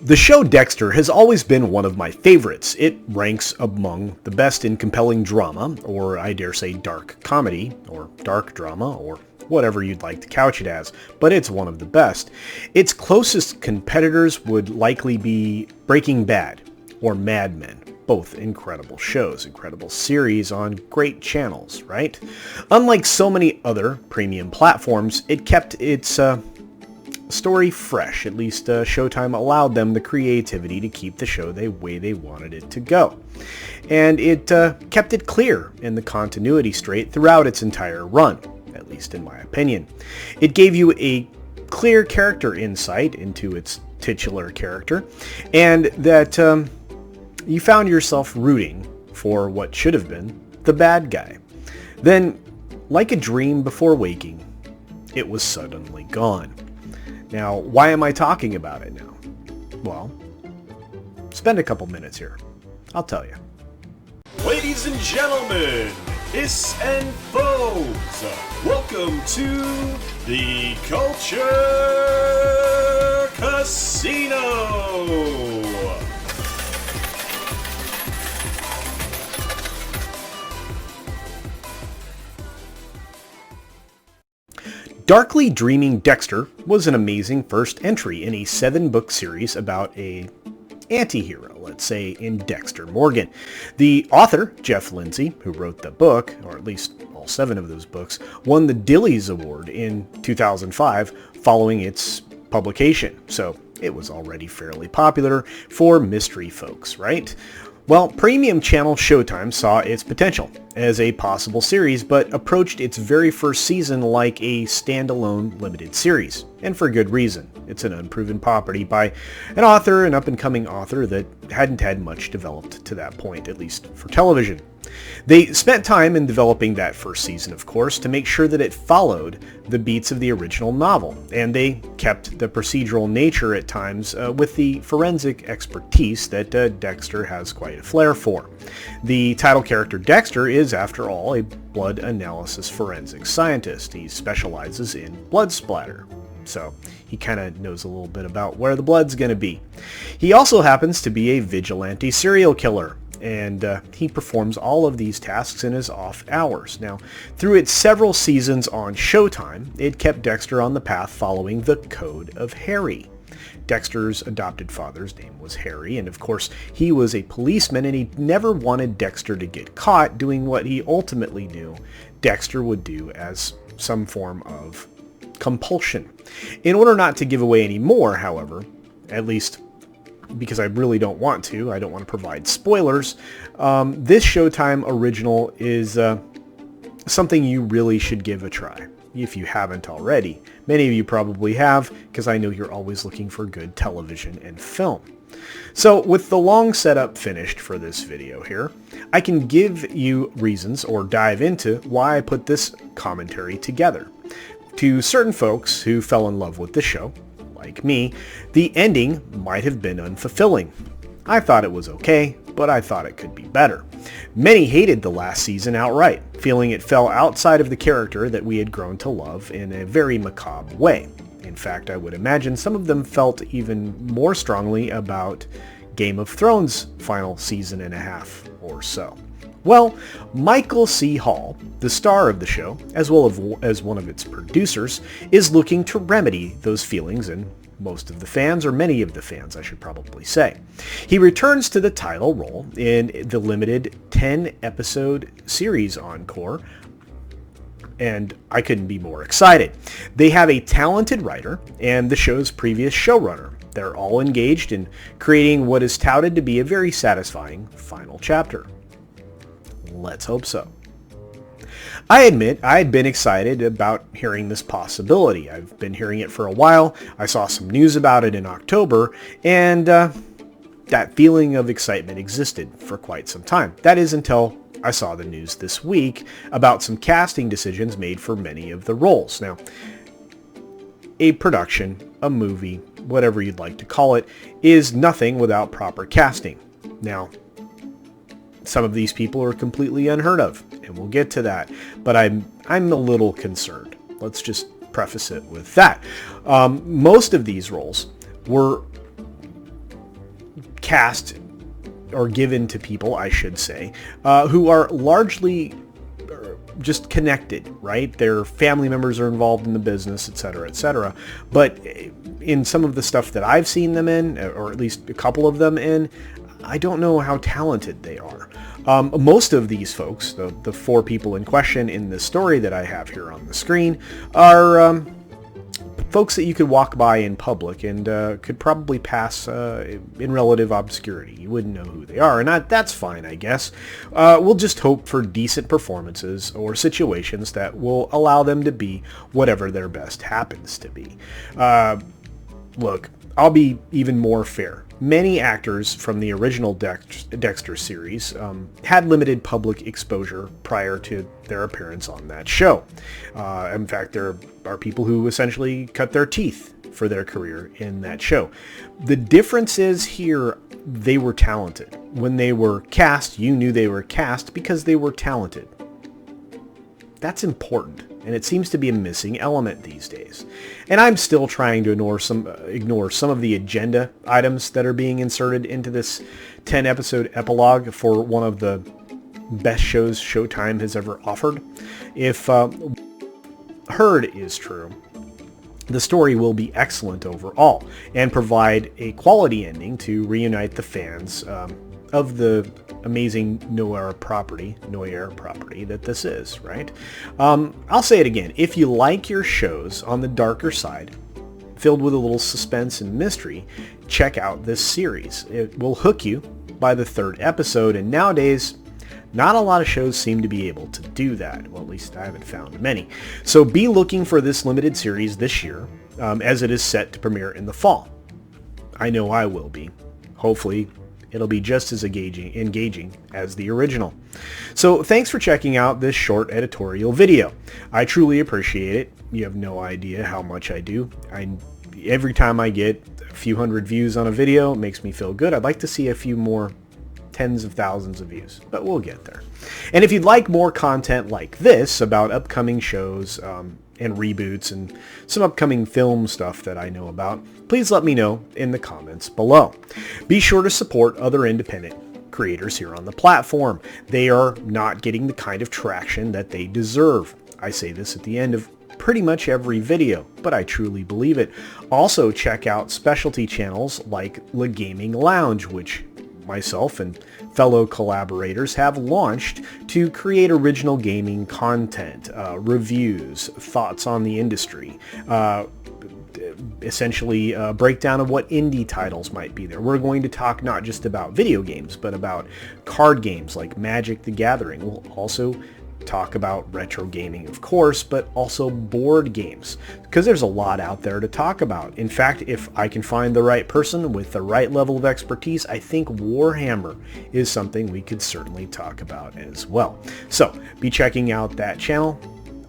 The show Dexter has always been one of my favorites. It ranks among the best in compelling drama, or I dare say dark comedy, or dark drama, or whatever you'd like to couch it as, but it's one of the best. Its closest competitors would likely be Breaking Bad or Mad Men. Both incredible shows, incredible series on great channels, right? Unlike so many other premium platforms, it kept its story fresh. At least Showtime allowed them the creativity to keep the show the way they wanted it to go. And it kept it clear and the continuity straight throughout its entire run, at least in my opinion. It gave you a clear character insight into its titular character, and that you found yourself rooting for what should have been the bad guy. Then, like a dream before waking, it was suddenly gone. Now, why am I talking about it now? Well, spend a couple minutes here. I'll tell you. Ladies and gentlemen, hiss and foes, welcome to the Culture Casino! Darkly Dreaming Dexter was an amazing first entry in a 7-book series about a anti-hero, let's say, in Dexter Morgan. The author, Jeff Lindsay, who wrote the book, or at least all 7 of those books, won the Dillies Award in 2005 following its publication, so it was already fairly popular for mystery folks, right? Well, premium channel Showtime saw its potential as a possible series, but approached its very first season like a standalone limited series, and for good reason. It's an unproven property by an up-and-coming author that hadn't had much developed to that point, at least for television. They spent time in developing that first season, of course, to make sure that it followed the beats of the original novel, and they kept the procedural nature at times with the forensic expertise that Dexter has quite a flair for. The title character Dexter is, after all, a blood analysis forensic scientist. He specializes in blood splatter, so he kind of knows a little bit about where the blood's going to be. He also happens to be a vigilante serial killer, and he performs all of these tasks in his off hours. Now, through its several seasons on Showtime, it kept Dexter on the path following the Code of Harry. Dexter's adopted father's name was Harry, and of course he was a policeman, and he never wanted Dexter to get caught doing what he ultimately knew Dexter would do as some form of compulsion. In order not to give away any more, however, at least because I really don't want to, I don't want to provide spoilers, this Showtime original is something you really should give a try, if you haven't already. Many of you probably have, because I know you're always looking for good television and film. So with the long setup finished for this video here, I can give you reasons or dive into why I put this commentary together. To certain folks who fell in love with the show, like me, the ending might have been unfulfilling. I thought it was okay, but I thought it could be better. Many hated the last season outright, feeling it fell outside of the character that we had grown to love in a very macabre way. In fact, I would imagine some of them felt even more strongly about Game of Thrones' final season and a half or so. Well, Michael C. Hall, the star of the show, as well as one of its producers, is looking to remedy those feelings in most of the fans, or many of the fans, I should probably say. He returns to the title role in the limited 10-episode series encore, and I couldn't be more excited. They have a talented writer and the show's previous showrunner. They're all engaged in creating what is touted to be a very satisfying final chapter. Let's hope so. I admit I had been excited about hearing this possibility. I've been hearing it for a while. I saw some news about it in October, and that feeling of excitement existed for quite some time. That is until I saw the news this week about some casting decisions made for many of the roles. Now, a production, a movie, whatever you'd like to call it, is nothing without proper casting. Now, some of these people are completely unheard of, and we'll get to that, but I'm a little concerned. Let's just preface it with that. Most of these roles were cast or given to people, I should say, who are largely just connected, right? Their family members are involved in the business, etc., etc. But in some of the stuff that I've seen them in, or at least a couple of them in, I don't know how talented they are. Most of these folks, the 4 people in question in the story that I have here on the screen, are folks that you could walk by in public and could probably pass in relative obscurity. You wouldn't know who they are, and that's fine, I guess. We'll just hope for decent performances or situations that will allow them to be whatever their best happens to be. Look, I'll be even more fair. Many actors from the original Dexter series had limited public exposure prior to their appearance on that show. In fact, there are people who essentially cut their teeth for their career in that show. The difference is here, they were talented. When they were cast, you knew they were cast because they were talented. That's important, and it seems to be a missing element these days. And I'm still trying to ignore some of the agenda items that are being inserted into this 10-episode epilogue for one of the best shows Showtime has ever offered. If heard is true, the story will be excellent overall and provide a quality ending to reunite the fans of the amazing noir property that this is, right? I'll say it again. If you like your shows on the darker side, filled with a little suspense and mystery, check out this series. It will hook you by the 3rd episode, and nowadays, not a lot of shows seem to be able to do that. Well, at least I haven't found many. So be looking for this limited series this year, as it is set to premiere in the fall. I know I will be. Hopefully, it'll be just as engaging as the original. So thanks for checking out this short editorial video. I truly appreciate it. You have no idea how much I do. Every time I get a few hundred views on a video, it makes me feel good. I'd like to see a few more tens of thousands of views, but we'll get there. And if you'd like more content like this about upcoming shows and reboots and some upcoming film stuff that I know about, please let me know in the comments below. Be sure to support other independent creators here on the platform. They are not getting the kind of traction that they deserve. I say this at the end of pretty much every video, but I truly believe it. Also, check out specialty channels like The Gaming Lounge, which myself and fellow collaborators have launched to create original gaming content, reviews, thoughts on the industry, essentially a breakdown of what indie titles might be there. We're going to talk not just about video games, but about card games like Magic the Gathering. We'll also talk about retro gaming, of course, but also board games, because there's a lot out there to talk about. In fact, if I can find the right person with the right level of expertise, I think Warhammer is something we could certainly talk about as well. So be checking out that channel.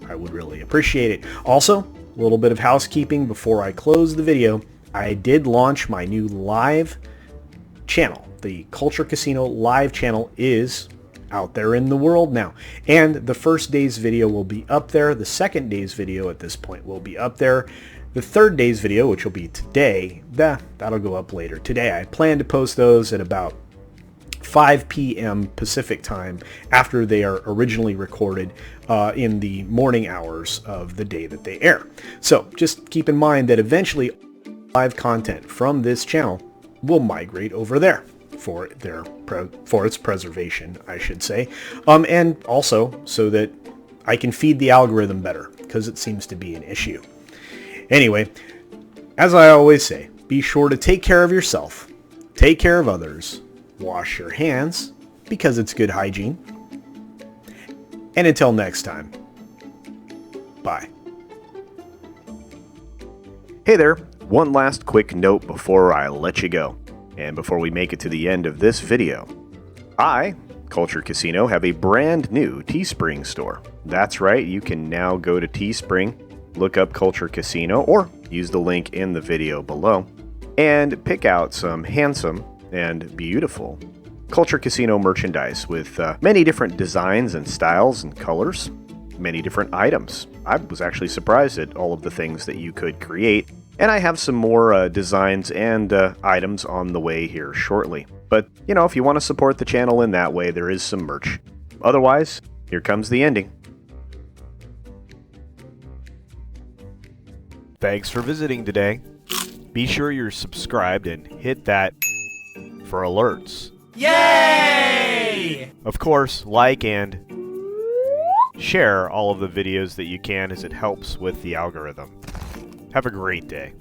I would really appreciate it. Also, a little bit of housekeeping before I close the video. I did launch my new live channel. The CultureCasino live channel is out there in the world now, and the first day's video will be up there. The second day's video at this point will be up there. The third day's video, which will be today, that'll go up later today. I plan to post those at about 5 p.m. Pacific time after they are originally recorded in the morning hours of the day that they air. So just keep in mind that eventually live content from this channel will migrate over there for its preservation, I should say, and also so that I can feed the algorithm better, because it seems to be an issue. Anyway, as I always say, be sure to take care of yourself, take care of others, wash your hands, because it's good hygiene, and until next time, bye. Hey there, one last quick note before I let you go. And before we make it to the end of this video, I, CultureCasino, have a brand new Teespring store. That's right, you can now go to Teespring, look up CultureCasino, or use the link in the video below, and pick out some handsome and beautiful CultureCasino merchandise with many different designs and styles and colors, many different items. I was actually surprised at all of the things that you could create And I have some more designs and items on the way here shortly. But, if you want to support the channel in that way, there is some merch. Otherwise, here comes the ending. Thanks for visiting today. Be sure you're subscribed and hit that for alerts. Yay! Of course, like and share all of the videos that you can, as it helps with the algorithm. Have a great day.